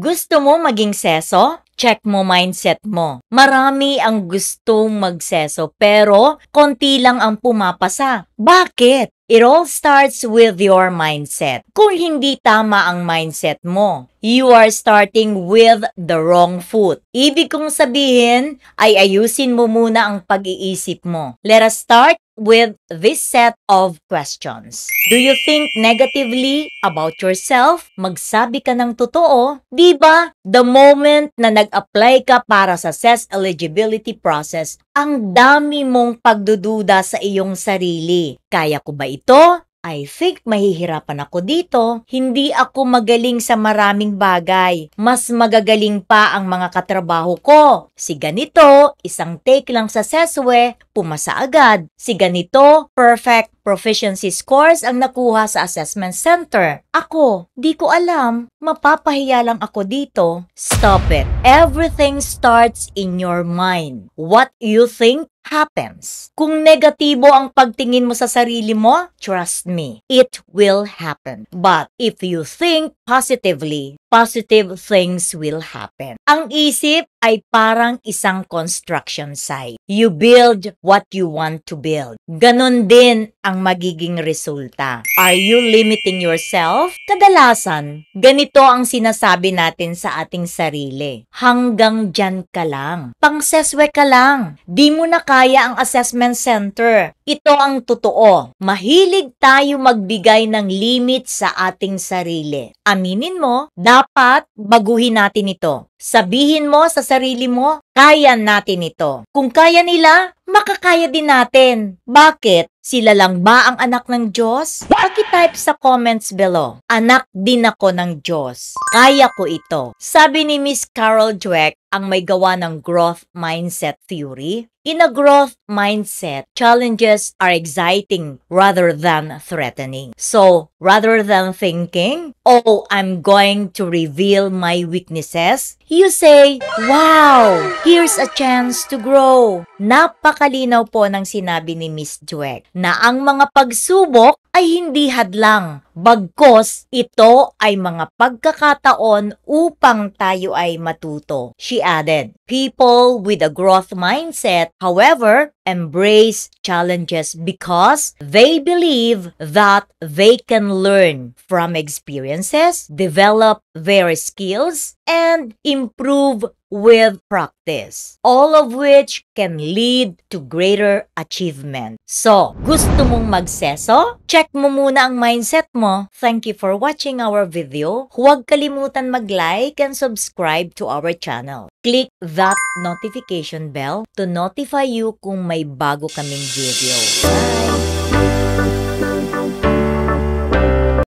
Gusto mo maging seso? Check mo mindset mo. Marami ang gustong magseso pero konti lang ang pumapasa. Bakit? It all starts with your mindset. Kung hindi tama ang mindset mo, you are starting with the wrong foot. Ibig kong sabihin ay ayusin mo muna ang pag-iisip mo. Let us start with this set of questions. Do you think negatively about yourself? Magsabi ka ng totoo. Diba? The moment na nag-apply ka para sa SES eligibility process, ang dami mong pagdududa sa iyong sarili. Kaya ko ba ito? I think mahihirapan ako dito. Hindi ako magaling sa maraming bagay. Mas magagaling pa ang mga katrabaho ko. Si ganito, isang take lang sa SESWE, pumasa agad. Si ganito, perfect proficiency scores ang nakuha sa assessment center. Ako, di ko alam. Mapapahiya lang ako dito. Stop it. Everything starts in your mind. What you think happens. Kung negatibo ang pagtingin mo sa sarili mo, trust me, it will happen. But if you think positively, positive things will happen. Ang isip ay parang isang construction site. You build what you want to build. Ganon din ang magiging resulta. Are you limiting yourself? Kadalasan, ganito ang sinasabi natin sa ating sarili. Hanggang dyan ka lang. Pangseswe ka lang. Di mo na kaya ang assessment center. Ito ang totoo. Mahilig tayo magbigay ng limit sa ating sarili. Aminin mo, dapat baguhin natin ito. Sabihin mo sa sarili mo, kaya natin ito. Kung kaya nila, makakaya din natin. Bakit? Sila lang ba ang anak ng Diyos? Paki-type sa comments below. Anak din ako ng Diyos. Kaya ko ito. Sabi ni Miss Carol Dweck, ang may gawa ng growth mindset theory. In a growth mindset, challenges are exciting rather than threatening. So, rather than thinking, oh, I'm going to reveal my weaknesses, you say, wow, here's a chance to grow. Napakalinaw po ng sinabi ni Miss Dweck na ang mga pagsubok ay hindi hadlang. Bagkos, ito ay mga pagkakataon upang tayo ay matuto. She added, people with a growth mindset, however, embrace challenges because they believe that they can learn from experiences, develop their skills, and improve with practice, all of which can lead to greater achievement. So, gusto mong magseso? Check mo muna ang mindset mo. Thank you for watching our video. Huwag kalimutan mag-like and subscribe to our channel. Click that notification bell to notify you kung may bago kaming video. Bye!